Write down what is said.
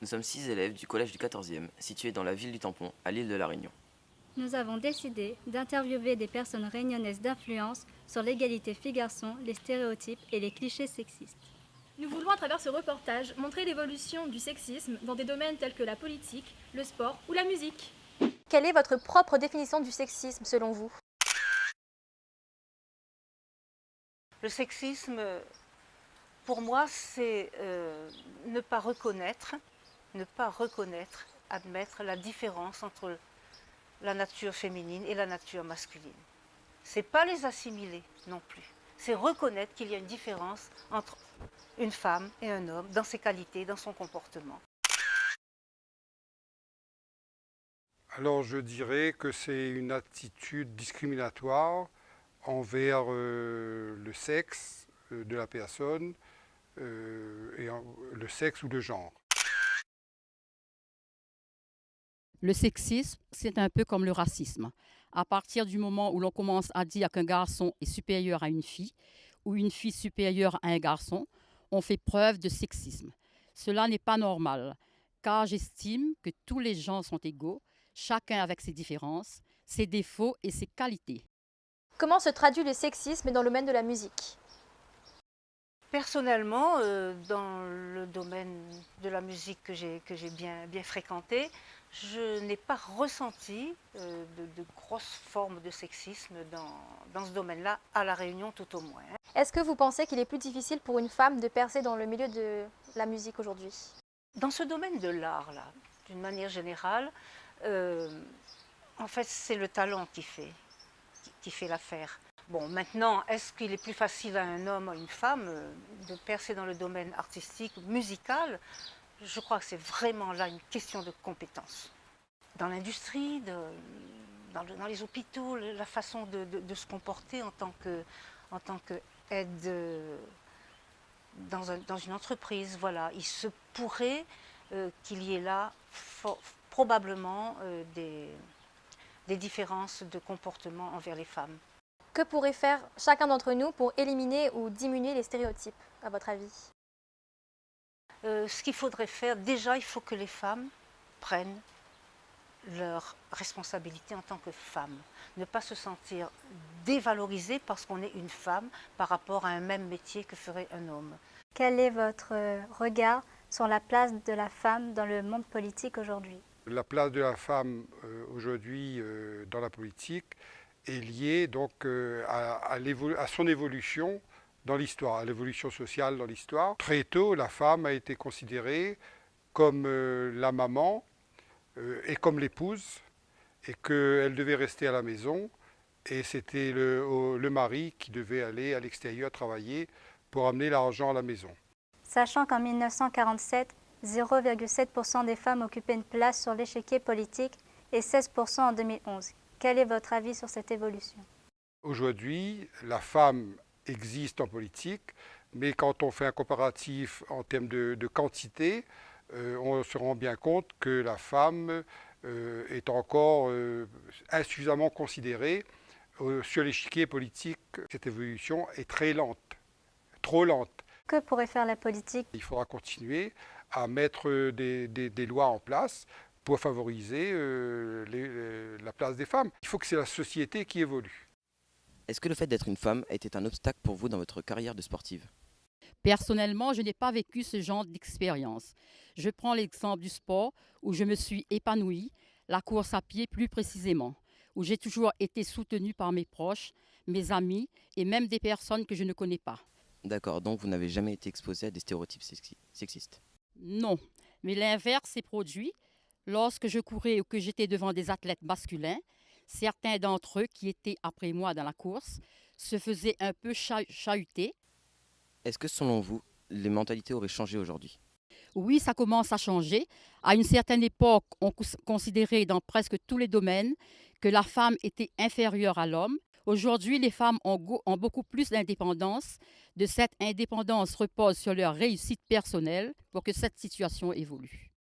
Nous sommes 6 élèves du collège du 14e, situé dans la ville du Tampon, à l'île de la Réunion. Nous avons décidé d'interviewer des personnes réunionnaises d'influence sur l'égalité filles-garçons, les stéréotypes et les clichés sexistes. Nous voulons à travers ce reportage montrer l'évolution du sexisme dans des domaines tels que la politique, le sport ou la musique. Quelle est votre propre définition du sexisme selon vous? Le sexisme, pour moi, c'est ne pas reconnaître, admettre la différence entre la nature féminine et la nature masculine. C'est pas les assimiler non plus. C'est reconnaître qu'il y a une différence entre une femme et un homme dans ses qualités, dans son comportement. Alors je dirais que c'est une attitude discriminatoire envers le sexe de la personne, le sexe ou le genre. Le sexisme, c'est un peu comme le racisme. À partir du moment où l'on commence à dire qu'un garçon est supérieur à une fille ou une fille supérieure à un garçon, on fait preuve de sexisme. Cela n'est pas normal, car j'estime que tous les gens sont égaux, chacun avec ses différences, ses défauts et ses qualités. Comment se traduit le sexisme dans le domaine de la musique? Personnellement, dans le domaine de la musique que j'ai bien fréquenté, je n'ai pas ressenti de grosses formes de sexisme dans ce domaine-là, à La Réunion tout au moins. Est-ce que vous pensez qu'il est plus difficile pour une femme de percer dans le milieu de la musique aujourd'hui? Dans ce domaine de l'art, là, d'une manière générale, en fait, c'est le talent qui fait l'affaire. Bon, maintenant, est-ce qu'il est plus facile à un homme ou à une femme de percer dans le domaine artistique, musical? Je crois que c'est vraiment là une question de compétence. Dans l'industrie, dans les hôpitaux, la façon de se comporter en tant qu'aide dans une entreprise, voilà. Il se pourrait qu'il y ait là probablement des différences de comportement envers les femmes. Que pourrait faire chacun d'entre nous pour éliminer ou diminuer les stéréotypes, à votre avis? Ce qu'il faudrait faire, déjà, il faut que les femmes prennent leurs responsabilités en tant que femmes. Ne pas se sentir dévalorisées parce qu'on est une femme par rapport à un même métier que ferait un homme. Quel est votre regard sur la place de la femme dans le monde politique aujourd'hui? La place de la femme aujourd'hui dans la politique est liée donc à son évolution dans l'histoire, à l'évolution sociale dans l'histoire. Très tôt, la femme a été considérée comme la maman et comme l'épouse, et qu'elle devait rester à la maison, et c'était le mari qui devait aller à l'extérieur travailler pour amener l'argent à la maison. Sachant qu'en 1947, 0,7% des femmes occupaient une place sur l'échiquier politique et 16% en 2011. Quel est votre avis sur cette évolution? Aujourd'hui, la femme existe en politique, mais quand on fait un comparatif en termes de quantité, on se rend bien compte que la femme est encore insuffisamment considérée sur l'échiquier politique. Cette évolution est très lente, trop lente. Que pourrait faire la politique? Il faudra continuer à mettre des lois en place pour favoriser la place des femmes. Il faut que c'est la société qui évolue. Est-ce que le fait d'être une femme a été un obstacle pour vous dans votre carrière de sportive? Personnellement, je n'ai pas vécu ce genre d'expérience. Je prends l'exemple du sport où je me suis épanouie, la course à pied plus précisément, où j'ai toujours été soutenue par mes proches, mes amis et même des personnes que je ne connais pas. D'accord, donc vous n'avez jamais été exposé à des stéréotypes sexistes? Non, mais l'inverse s'est produit. Lorsque je courais ou que j'étais devant des athlètes masculins, certains d'entre eux qui étaient après moi dans la course se faisaient un peu chahuter. Est-ce que selon vous, les mentalités auraient changé aujourd'hui? Oui, ça commence à changer. À une certaine époque, on considérait dans presque tous les domaines que la femme était inférieure à l'homme. Aujourd'hui, les femmes ont beaucoup plus d'indépendance. De cette indépendance repose sur leur réussite personnelle pour que cette situation évolue.